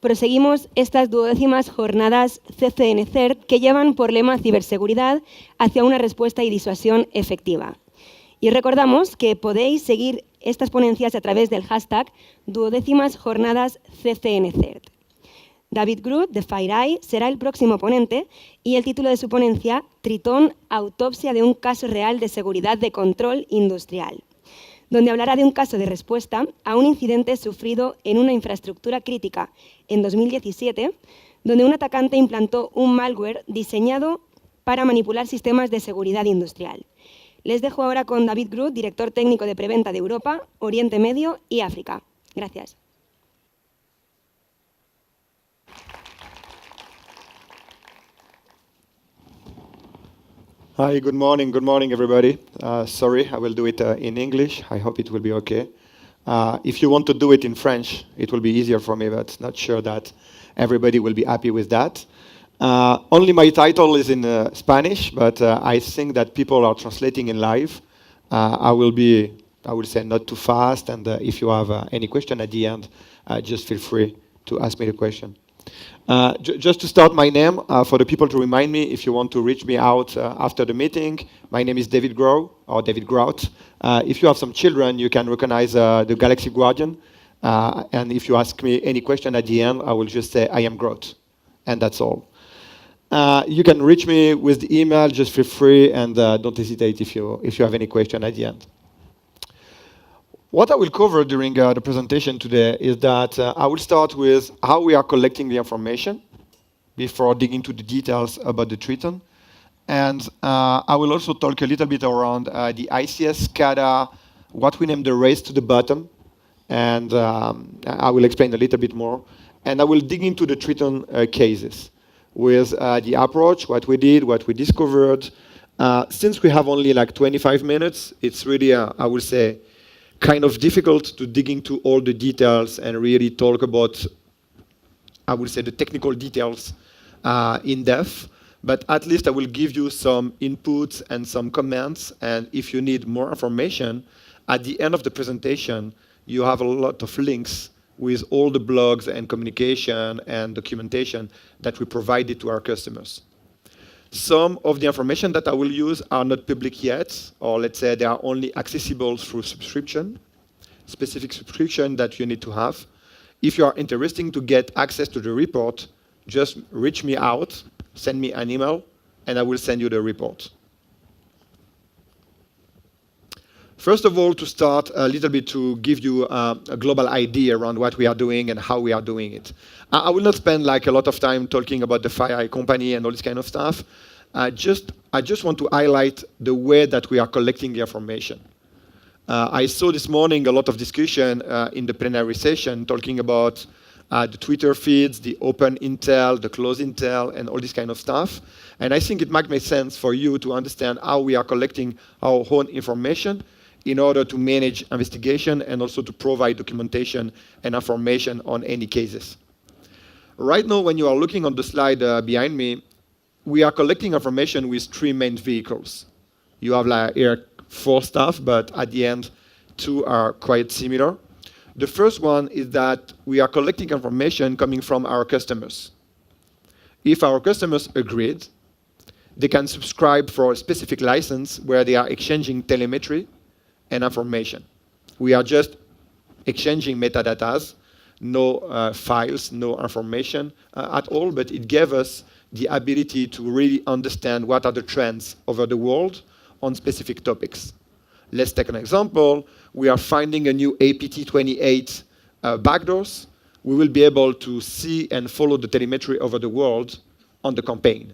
proseguimos estas 12ª jornadas CCN-CERT que llevan por lema ciberseguridad hacia una respuesta y disuasión efectiva. Y recordamos que podéis seguir estas ponencias a través del hashtag 12ª jornadas CCN-CERT. David Grout, de FireEye, será el próximo ponente y el título de su ponencia, TRITON, Autopsia de un caso real de seguridad de control industrial, donde hablará de un caso de respuesta a un incidente sufrido en una infraestructura crítica en 2017, donde un atacante implantó un malware diseñado para manipular sistemas de seguridad industrial. Les dejo ahora con David Grout, director técnico de preventa de Europa, Oriente Medio y África. Gracias. Hi, good morning, everybody. Sorry, I will do it in English. I hope it will be okay. If you want to do it in French, it will be easier for me, but not sure that everybody will be happy with that. Only my title is in Spanish, but I think that people are translating in live. I will say not too fast, and if you have any question at the end, just feel free to ask me the question. Just to start, my name, for the people to remind me, if you want to reach me out after the meeting, my name is David Grout, or David Grout. If you have some children, you can recognize the Galaxy Guardian. And if you ask me any question at the end, I will just say, I am Grout. And that's all. You can reach me with the email, just feel free, and don't hesitate if you have any question at the end. What I will cover during the presentation today is that I will start with how we are collecting the information before digging into the details about the TRITON. And I will also talk a little bit around the ICS, SCADA, what we name the race to the bottom. And I will explain a little bit more. And I will dig into the TRITON cases with the approach, what we did, what we discovered. Since we have only like 25 minutes, it's really, I would say, kind of difficult to dig into all the details and really talk about, I would say, the technical details in depth. But at least I will give you some inputs and some comments. And if you need more information, at the end of the presentation, you have a lot of links with all the blogs and communication and documentation that we provided to our customers. Some of the information that I will use are not public yet, or let's say they are only accessible through subscription, specific subscription that you need to have. If you are interested to get access to the report, just reach me out, send me an email, and I will send you the report. First of all, to start a little bit to give you a global idea around what we are doing and how we are doing it. I will not spend like a lot of time talking about the FireEye company and all this kind of stuff. I just want to highlight the way that we are collecting the information. I saw this morning a lot of discussion in the plenary session talking about the Twitter feeds, the open intel, the closed intel, and all this kind of stuff. And I think it might make sense for you to understand how we are collecting our own information in order to manage investigation and also to provide documentation and information on any cases. Right now, when you are looking on the slide behind me, we are collecting information with 3 main vehicles. You have like here 4 stuff, but at the end, 2 are quite similar. The first one is that we are collecting information coming from our customers. If our customers agreed, they can subscribe for a specific license where they are exchanging telemetry and information. We are just exchanging metadatas, no files, no information at all, but it gave us the ability to really understand what are the trends over the world on specific topics. Let's take an example. We are finding a new APT28 backdoors. We will be able to see and follow the telemetry over the world on the campaign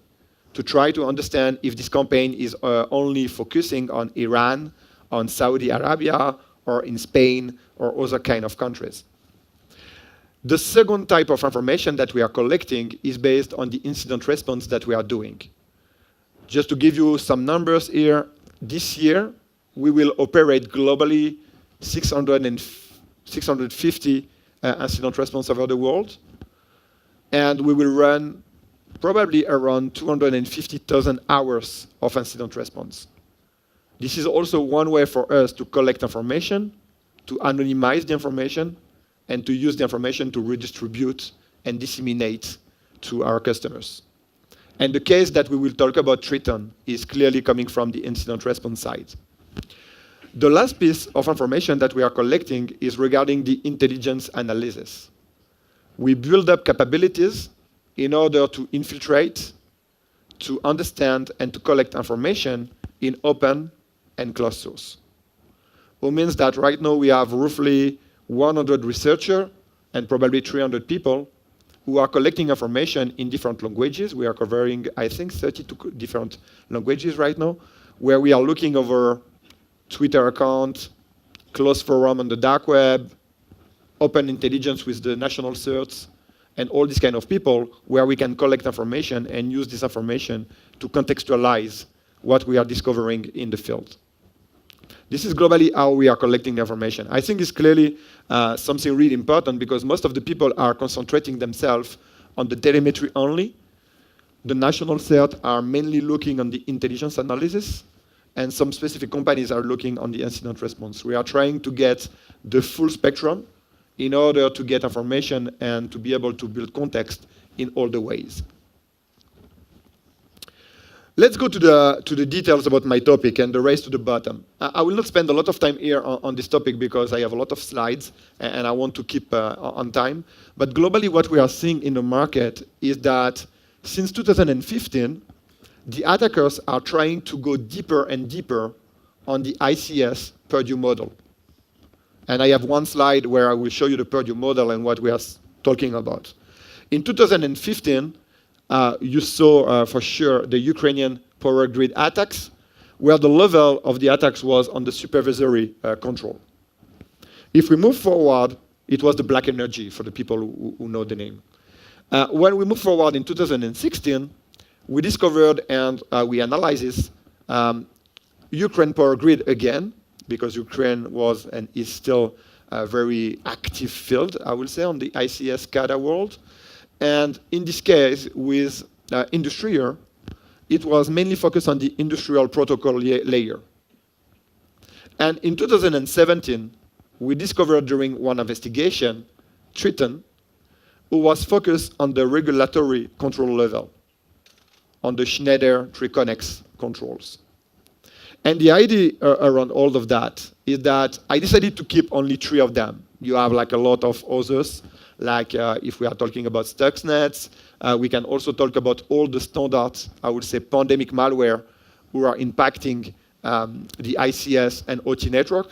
to try to understand if this campaign is only focusing on Iran, on Saudi Arabia, or in Spain, or other kind of countries. The second type of information that we are collecting is based on the incident response that we are doing. Just to give you some numbers here, this year, we will operate globally 650 incident response over the world, and we will run probably around 250,000 hours of incident response. This is also one way for us to collect information, to anonymize the information, and to use the information to redistribute and disseminate to our customers. And the case that we will talk about, TRITON, is clearly coming from the incident response side. The last piece of information that we are collecting is regarding the intelligence analysis. We build up capabilities in order to infiltrate, to understand, and to collect information in open and closed source. It means that right now we have roughly 100 researchers and probably 300 people who are collecting information in different languages. We are covering, I think, 32 different languages right now, where we are looking over Twitter account, closed forum on the dark web, open intelligence with the national CERTs, and all these kind of people where we can collect information and use this information to contextualize what we are discovering in the field. This is globally how we are collecting the information. I think it's clearly something really important because most of the people are concentrating themselves on the telemetry only. The national CERT are mainly looking on the intelligence analysis, and some specific companies are looking on the incident response. We are trying to get the full spectrum in order to get information and to be able to build context in all the ways. Let's go to the details about my topic and the race to the bottom. I will not spend a lot of time here on this topic because I have a lot of slides and I want to keep on time. But globally, what we are seeing in the market is that since 2015, the attackers are trying to go deeper and deeper on the ICS Purdue model. And I have one slide where I will show you the Purdue model and what we are talking about. In 2015, you saw for sure the Ukrainian power grid attacks, where the level of the attacks was on the supervisory control. If we move forward, it was the black energy for the people who know the name. When we move forward in 2016, we discovered and we analyzed this Ukraine power grid again, because Ukraine was and is still a very active field, I will say, on the ICS SCADA world. And in this case, with industrial, it was mainly focused on the industrial protocol layer. And in 2017, we discovered during one investigation, TRITON, who was focused on the regulatory control level, on the Schneider Triconex controls. And the idea around all of that is that I decided to keep only 3 of them. You have like a lot of others, like if we are talking about Stuxnet, we can also talk about all the standards, I would say pandemic malware, who are impacting the ICS and OT network.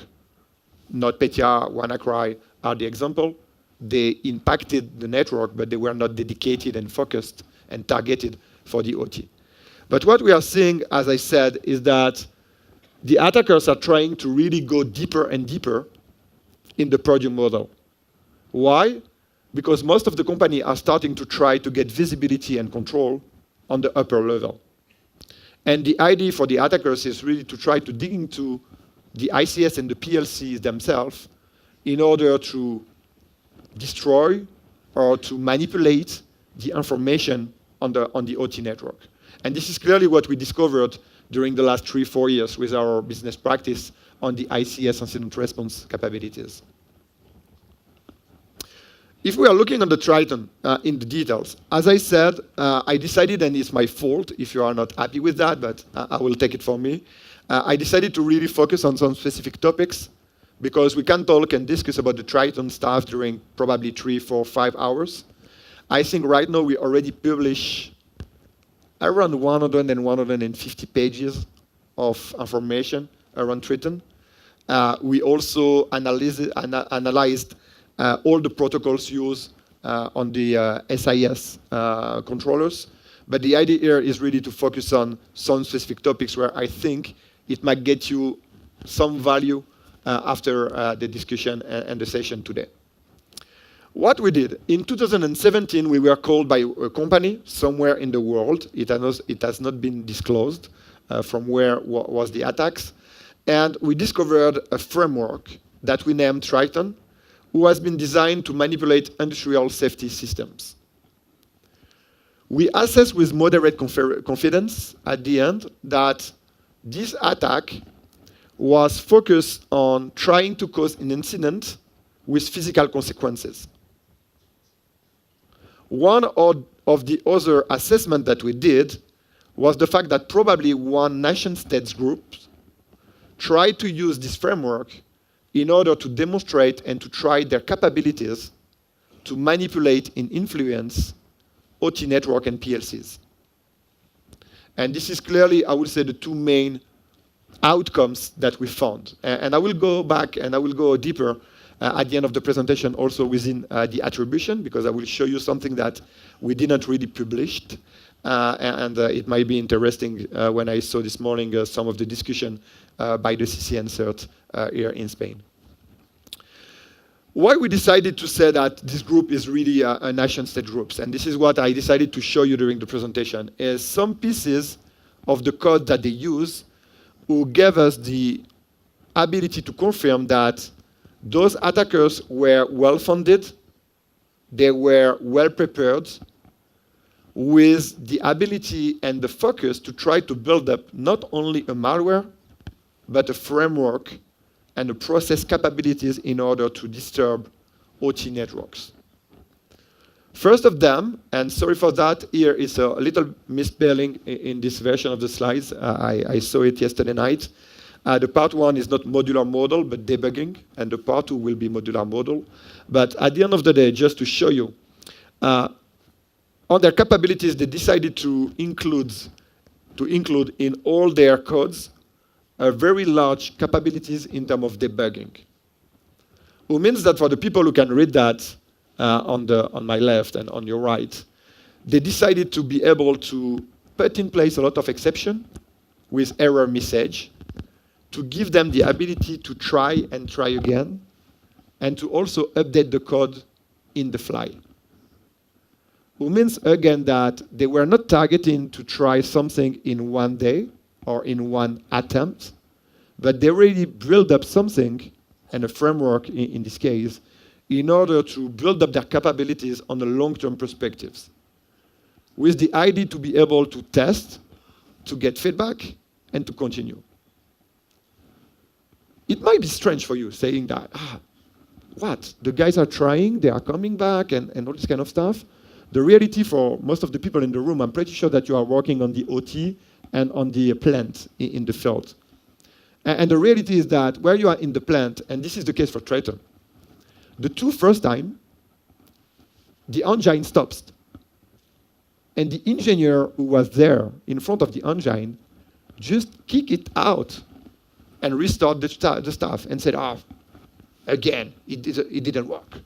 NotPetya, WannaCry are the example. They impacted the network, but they were not dedicated and focused and targeted for the OT. But what we are seeing, as I said, is that the attackers are trying to really go deeper and deeper in the Purdue model. Why? Because most of the companies are starting to try to get visibility and control on the upper level. And the idea for the attackers is really to try to dig into the ICS and the PLCs themselves in order to destroy or to manipulate the information on the OT network. And this is clearly what we discovered during the last 3-4 years with our business practice on the ICS incident response capabilities. If we are looking on the TRITON in the details, as I said, I decided, and it's my fault if you are not happy with that, but I will take it for me. I decided to really focus on some specific topics because we can talk and discuss about the TRITON stuff during probably 3, 4, 5 hours. I think right now we already publish around 100 and 150 pages of information around TRITON. We also analyzed all the protocols used on the SIS controllers. But the idea here is really to focus on some specific topics where I think it might get you some value after the discussion and the session today. What we did, in 2017, we were called by a company somewhere in the world. It has not been disclosed from where was the attacks. And we discovered a framework that we named TRITON, who has been designed to manipulate industrial safety systems. We assess with moderate confidence at the end that this attack was focused on trying to cause an incident with physical consequences. One of the other assessment that we did was the fact that probably one nation-states group tried to use this framework in order to demonstrate and to try their capabilities to manipulate and influence OT network and PLCs. And this is clearly, I would say, the two main outcomes that we found. And I will go back and I will go deeper at the end of the presentation also within the attribution, because I will show you something that we didn't really publish. And it might be interesting when I saw this morning some of the discussion by the CCN-CERT here in Spain. Why we decided to say that this group is really a nation-state group, and this is what I decided to show you during the presentation, is some pieces of the code that they use who gave us the ability to confirm that those attackers were well-funded, they were well-prepared, with the ability and the focus to try to build up not only a malware, but a framework and the process capabilities in order to disturb OT networks. First of them, and sorry for that, here is a little misspelling in this version of the slides. I saw it yesterday night. The part one is not modular model, but debugging, and the part two will be modular model. But at the end of the day, just to show you, on their capabilities, they decided to include in all their codes very large capabilities in terms of debugging. Which means that for the people who can read that on my left and on your right, they decided to be able to put in place a lot of exception with error message to give them the ability to try and try again, and to also update the code in the fly. Which means, again, that they were not targeting to try something in one day or in one attempt, but they really build up something, and a framework in this case, in order to build up their capabilities on a long-term perspectives, with the idea to be able to test, to get feedback, and to continue. It might be strange for you saying that, what? The guys are trying, they are coming back, and all this kind of stuff. The reality for most of the people in the room, I'm pretty sure that you are working on the OT and on the plant in the field. And the reality is that where you are in the plant, and this is the case for TRITON, the two first time, the engine stops. And the engineer who was there in front of the engine just kick it out and restart the stuff and said, again, it didn't work.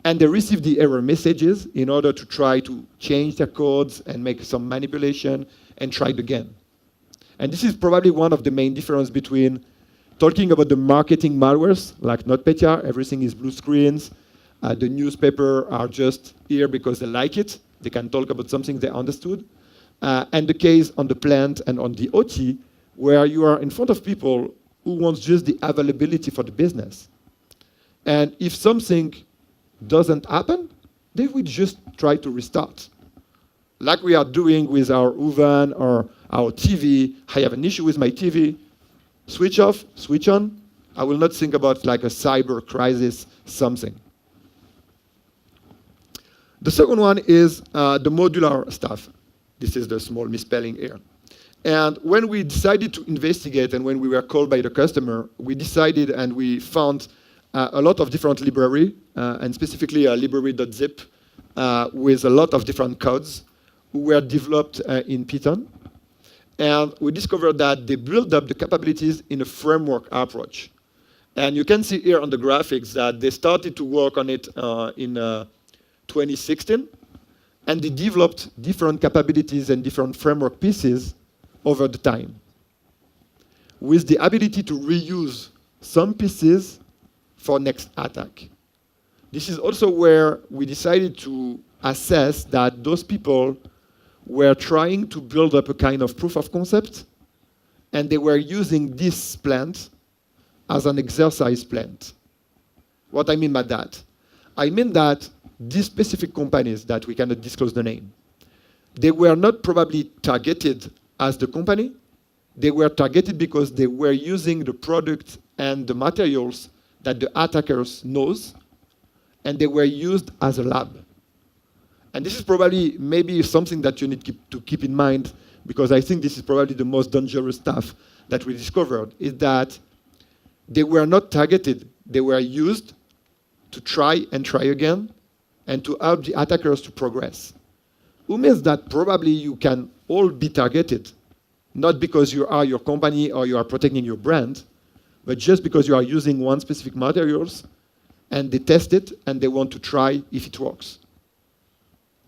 And they received the error messages in order to try to change their codes and make some manipulation and try it again. And this is probably one of the main differences between talking about the marketing malwares, like NotPetya, everything is blue screens. The newspaper are just here because they like it. They can talk about something they understood. And the case on the plant and on the OT, where you are in front of people who want just the availability for the business. And if something doesn't happen, they will just try to restart. Like we are doing with our oven or our TV. I have an issue with my TV. Switch off, switch on. I will not think about like a cyber crisis, something. The second one is the modular stuff. This is the small misspelling here. And when we decided to investigate and when we were called by the customer, we decided and we found a lot of different library, and specifically a library.zip with a lot of different codes who were developed in Python. And we discovered that they built up the capabilities in a framework approach. And you can see here on the graphics that they started to work on it in 2016, and they developed different capabilities and different framework pieces over the time, with the ability to reuse some pieces for next attack. This is also where we decided to assess that those people were trying to build up a kind of proof of concept, and they were using this plant as an exercise plant. What I mean by that? I mean that these specific companies that we cannot disclose the name, they were not probably targeted as the company. They were targeted because they were using the product and the materials that the attackers knows, and they were used as a lab. And this is probably maybe something that you need to keep in mind, because I think this is probably the most dangerous stuff that we discovered, is that they were not targeted. They were used to try and try again and to help the attackers to progress. Who means that probably you can all be targeted, not because you are your company or you are protecting your brand, but just because you are using one specific materials and they test it and they want to try if it works.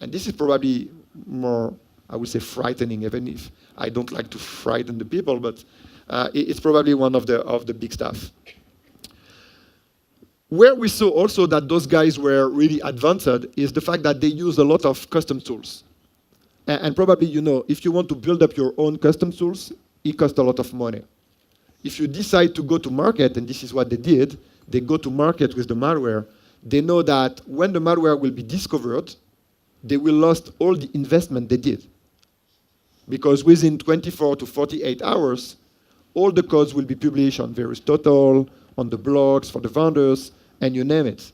And this is probably more, I would say, frightening, even if I don't like to frighten the people, but it's probably one of the big stuff. Where we saw also that those guys were really advanced is the fact that they use a lot of custom tools. And probably, you know, if you want to build up your own custom tools, it costs a lot of money. If you decide to go to market, and this is what they did, they go to market with the malware, they know that when the malware will be discovered, they will lose all the investment they did. Because within 24 to 48 hours, all the codes will be published on various total, on the blogs for the vendors, and you name it.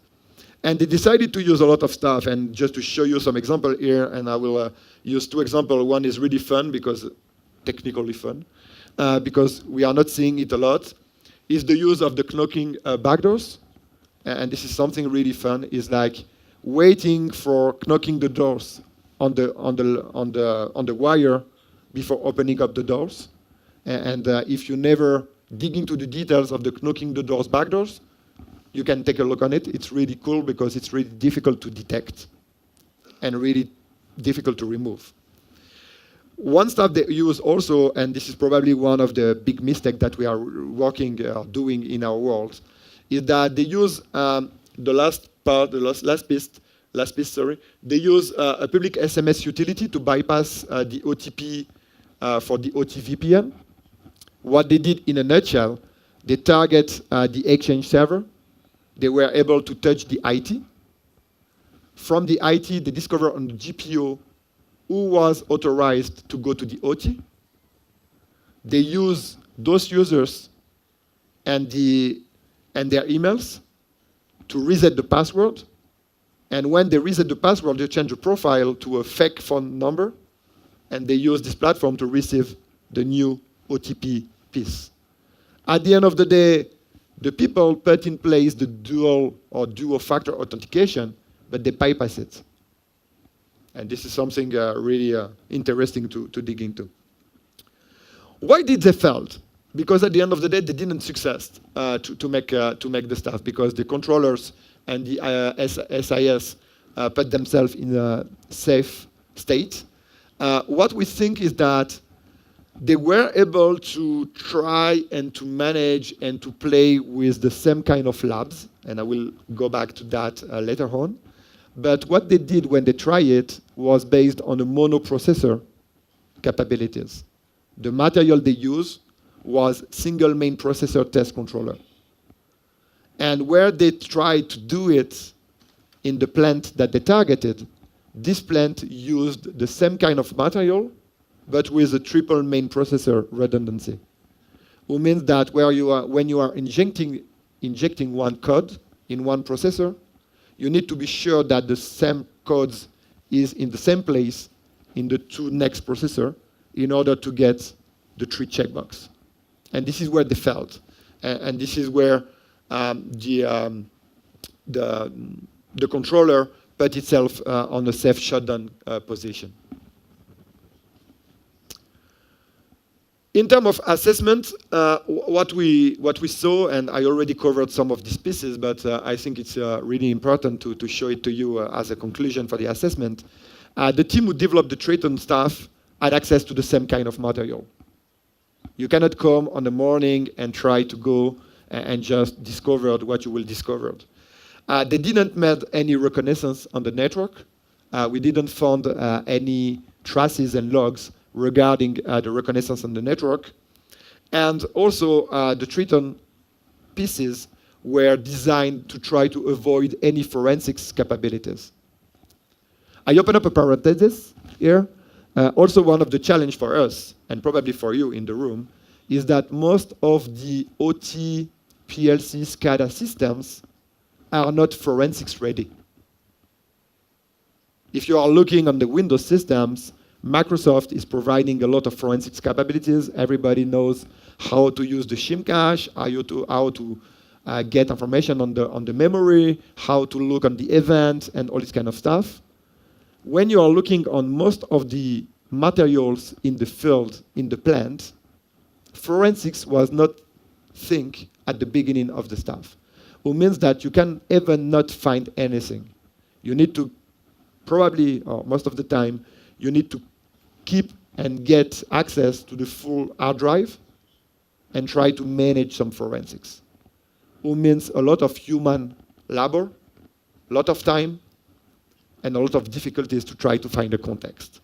And they decided to use a lot of stuff, and just to show you some example here, and I will use two examples. One is really fun, because technically fun, because we are not seeing it a lot, is the use of the knocking backdoors. And this is something really fun, is like waiting for knocking the doors on the wire before opening up the doors. And if you never dig into the details of the knocking the doors backdoors, you can take a look on it. It's really cool because it's really difficult to detect and really difficult to remove. One stuff they use also, and this is probably one of the big mistakes that we are doing in our world, is that they use the last piece, they use a public SMS utility to bypass the OTP for the OTVPN. What they did in a nutshell, they target the Exchange server. They were able to touch the IT. From the IT, they discover on the GPO who was authorized to go to the OT. They use those users and their emails to reset the password. And when they reset the password, they change the profile to a fake phone number, and they use this platform to receive the new OTP piece. At the end of the day, the people put in place the dual factor authentication, but they bypass it. And this is something really interesting to dig into. Why did they fail? Because at the end of the day, they didn't succeed to make the stuff, because the controllers and the SIS put themselves in a safe state. What we think is that they were able to try and to manage and to play with the same kind of labs, and I will go back to that later on. But what they did when they tried it was based on a monoprocessor capabilities. The material they used was single main processor test controller. And where they tried to do it in the plant that they targeted, this plant used the same kind of material, but with a triple main processor redundancy. Which means that when you are injecting one code in one processor, you need to be sure that the same codes is in the same place in the two next processor in order to get the 3 checkbox. And this is where they failed. And this is where the controller put itself on a safe shutdown position. In terms of assessment, what we saw, and I already covered some of these pieces, but I think it's really important to show it to you as a conclusion for the assessment. The team who developed the TRITON stuff had access to the same kind of material. You cannot come on the morning and try to go and just discover what you will discover. They didn't make any reconnaissance on the network. We didn't find any traces and logs regarding the reconnaissance on the network. And also, the TRITON pieces were designed to try to avoid any forensics capabilities. I open up a parenthesis here. Also, one of the challenge for us, and probably for you in the room, is that most of the OT, PLC, SCADA systems are not forensics ready. If you are looking on the Windows systems, Microsoft is providing a lot of forensics capabilities. Everybody knows how to use the shim cache, how to get information on the memory, how to look on the events, and all this kind of stuff. When you are looking on most of the materials in the field, in the plant, forensics was not think at the beginning of the stuff. It means that you can even not find anything. You need to probably, or most of the time, you need to keep and get access to the full hard drive and try to manage some forensics. It means a lot of human labor, a lot of time, and a lot of difficulties to try to find a context.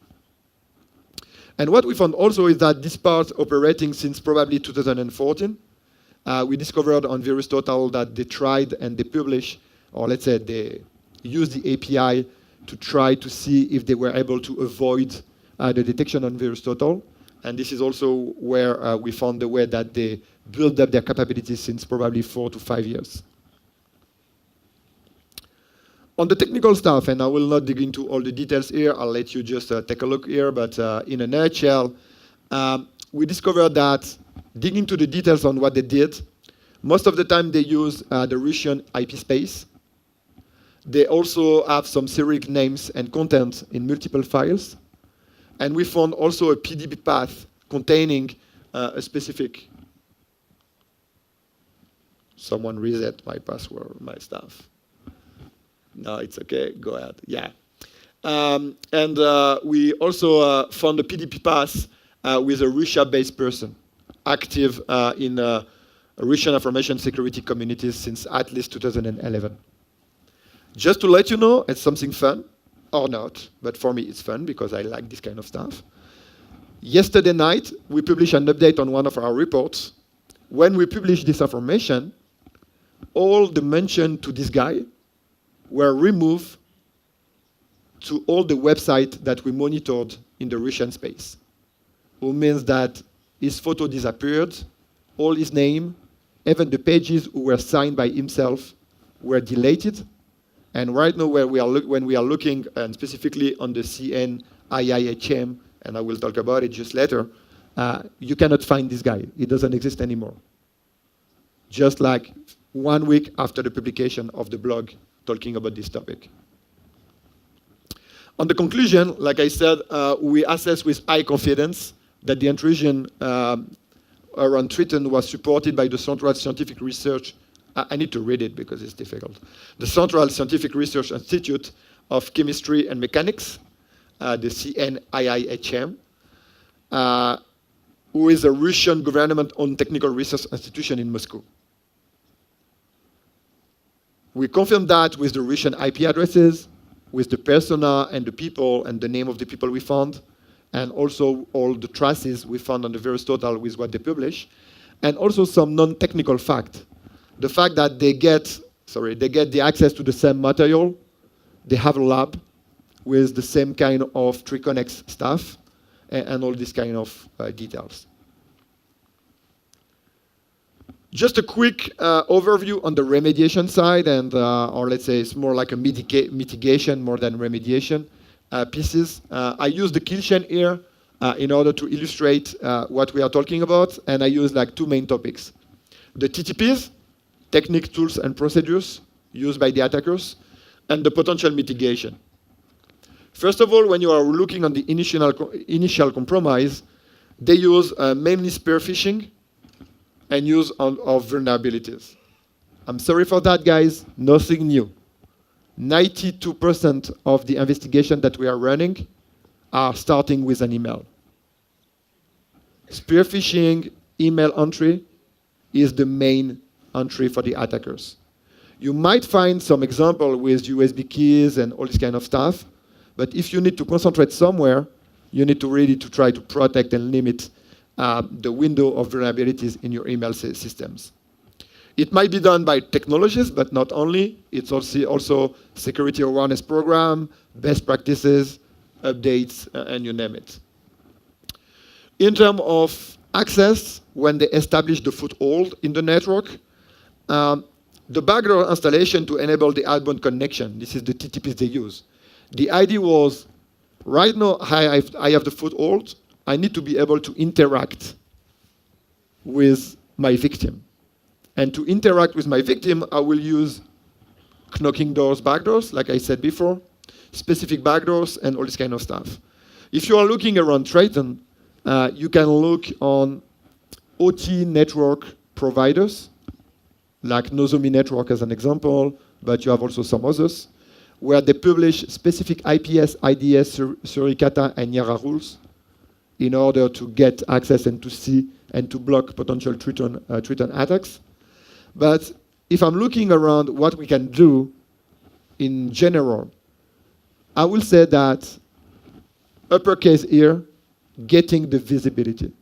And what we found also is that this part operating since probably 2014, we discovered on VirusTotal that they tried and they published, or let's say they used the API to try to see if they were able to avoid the detection on VirusTotal. And this is also where we found the way that they built up their capabilities since probably 4 to 5 years. On the technical stuff, and I will not dig into all the details here, I'll let you just take a look here, but in a nutshell, we discovered that digging into the details on what they did, most of the time they use the Russian IP space. They also have some serial names and content in multiple files. And we found also a PDB path containing a specific, someone reset my password, my stuff. No, it's okay, go ahead, yeah. And we also found a PDB path with a Russia-based person, active in Russian information security communities since at least 2011. Just to let you know, it's something fun, or not, but for me it's fun because I like this kind of stuff. Yesterday night, we published an update on one of our reports. When we published this information, all the mention to this guy were removed to all the websites that we monitored in the Russian space. It means that his photo disappeared, all his name, even the pages who were signed by himself were deleted. And right now, when we are looking, and specifically on the CCN-CERT, and I will talk about it just later, you cannot find this guy. He doesn't exist anymore. Just like 1 week after the publication of the blog talking about this topic. On the conclusion, like I said, we assess with high confidence that the intrusion around TRITON was supported by the Central Scientific Research. I need to read it because it's difficult. The Central Scientific Research Institute of Chemistry and Mechanics, the CCN-CERT, who is a Russian government-owned technical research institution in Moscow. We confirmed that with the Russian IP addresses, with the persona and the people and the name of the people we found, and also all the traces we found on the VirusTotal with what they publish, and also some non-technical fact. The fact that they get the access to the same material, they have a lab with the same kind of TRICONEX stuff, and all these kind of details. Just a quick overview on the remediation side, and or let's say it's more like a mitigation more than remediation pieces. I use the kill chain here in order to illustrate what we are talking about, and I use like 2 main topics. The TTPs, techniques, tools, and procedures used by the attackers, and the potential mitigation. First of all, when you are looking on the initial compromise, they use mainly spear phishing and use of vulnerabilities. I'm sorry for that, guys, nothing new. 92% of the investigation that we are running are starting with an email. Spear phishing email entry is the main entry for the attackers. You might find some example with USB keys and all this kind of stuff, but if you need to concentrate somewhere, you need to really try to protect and limit the window of vulnerabilities in your email systems. It might be done by technologies, but not only. It's also security awareness program, best practices, updates, and you name it. In terms of access, when they establish the foothold in the network, the backdoor installation to enable the outbound connection, this is the TTPs they use. The idea was, right now I have the foothold. I need to be able to interact with my victim. And to interact with my victim, I will use knocking doors, backdoors, like I said before, specific backdoors, and all this kind of stuff. If you are looking around TRITON, you can look on OT network providers, like Nozomi Network as an example, but you have also some others, where they publish specific IPS, IDS, Suricata, and Yara rules in order to get access and to see and to block potential TRITON attacks. But if I'm looking around what we can do in general, I will say that uppercase here, getting the visibility.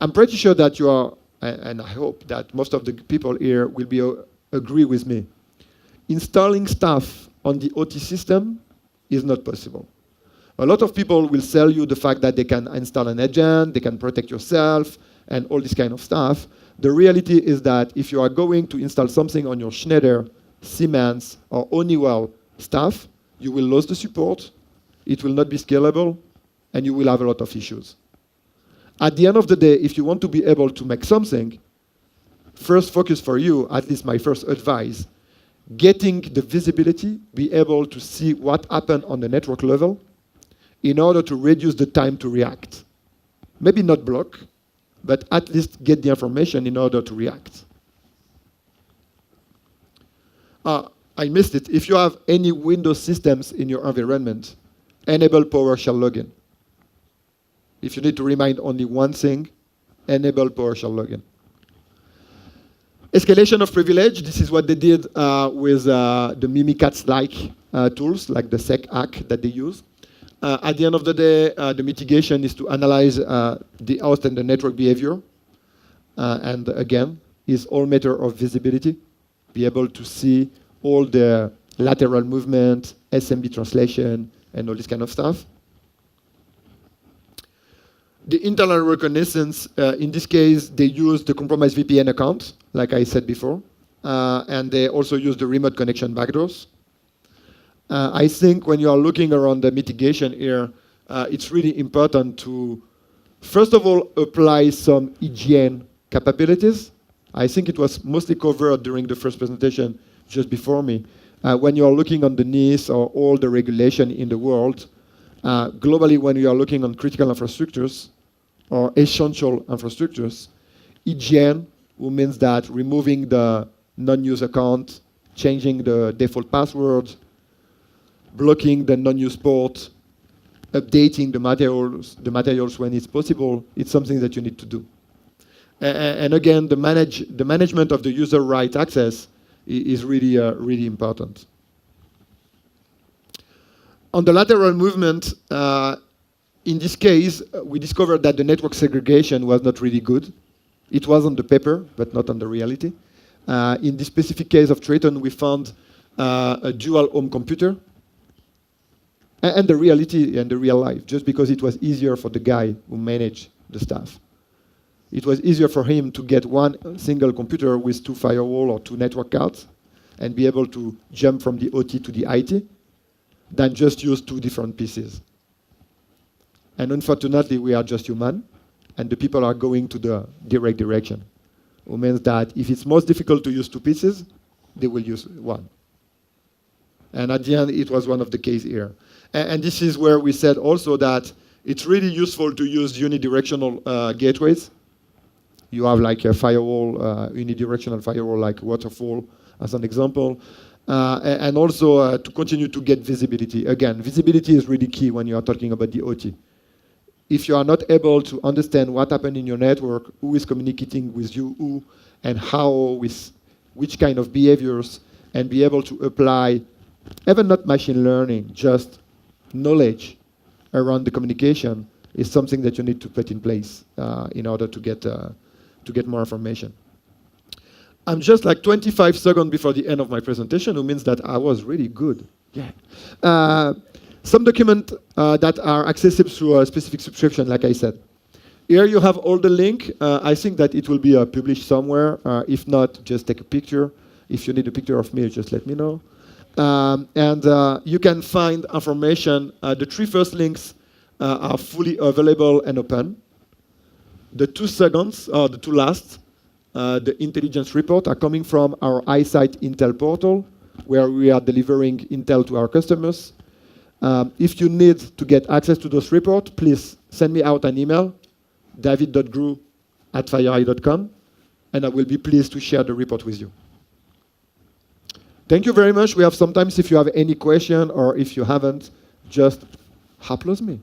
I'm pretty sure that you are, and I hope that most of the people here will agree with me. Installing stuff on the OT system is not possible. A lot of people will sell you the fact that they can install an agent, they can protect yourself, and all this kind of stuff. The reality is that if you are going to install something on your Schneider, Siemens, or Honeywell stuff, you will lose the support, it will not be scalable, and you will have a lot of issues. At the end of the day, if you want to be able to make something, first focus for you, at least my first advice, getting the visibility, be able to see what happened on the network level in order to reduce the time to react. Maybe not block, but at least get the information in order to react. I missed it. If you have any Windows systems in your environment, enable PowerShell login. If you need to remind only one thing, enable PowerShell login. Escalation of privilege, this is what they did with the Mimikatz-like tools, like the SecHack that they use. At the end of the day, the mitigation is to analyze the host and the network behavior. And again, is all matter of visibility. Be able to see all the lateral movement, SMB translation, and all this kind of stuff. The internal reconnaissance, in this case, they use the compromised VPN account, like I said before. And they also use the remote connection backdoors. I think when you are looking around the mitigation here, it's really important to, first of all, apply some EGN capabilities. I think it was mostly covered during the first presentation just before me. When you are looking on the NIST or all the regulation in the world, globally when you are looking on critical infrastructures or essential infrastructures, EGN means that removing the non-use account, changing the default password, blocking the non-use port, updating the materials when it's possible, it's something that you need to do. And again, the management of the user right access is really, really important. On the lateral movement, in this case, we discovered that the network segregation was not really good. It was on the paper, but not on the reality. In this specific case of TRITON, we found a dual home computer. And the reality and the real life, just because it was easier for the guy who managed the stuff. It was easier for him to get one single computer with 2 firewall or 2 network cards and be able to jump from the OT to the IT than just use 2 different pieces. And unfortunately, we are just human, and the people are going to the direct direction. Which means that if it's most difficult to use 2 pieces, they will use 1. And at the end, it was one of the case here. And this is where we said also that it's really useful to use unidirectional gateways. You have like a firewall, unidirectional firewall like Waterfall as an example. And also to continue to get visibility. Again, visibility is really key when you are talking about the OT. If you are not able to understand what happened in your network, who is communicating with you, who, and how, with which kind of behaviors, and be able to apply, even not machine learning, just knowledge around the communication is something that you need to put in place in order to get more information. I'm just like 25 seconds before the end of my presentation, which means that I was really good. Yeah. Some documents that are accessible through a specific subscription, like I said. Here you have all the link. I think that it will be published somewhere. If not, just take a picture. If you need a picture of me, just let me know. You can find information. The 3 first links are fully available and open. The 2 seconds, or the 2 last, the intelligence report, are coming from our iSight Intel portal, where we are delivering Intel to our customers. If you need to get access to those reports, please send me out an email, david.grew@fireeye.com, and I will be pleased to share the report with you. Thank you very much. We have sometimes, if you have any question or if you haven't, just applause me.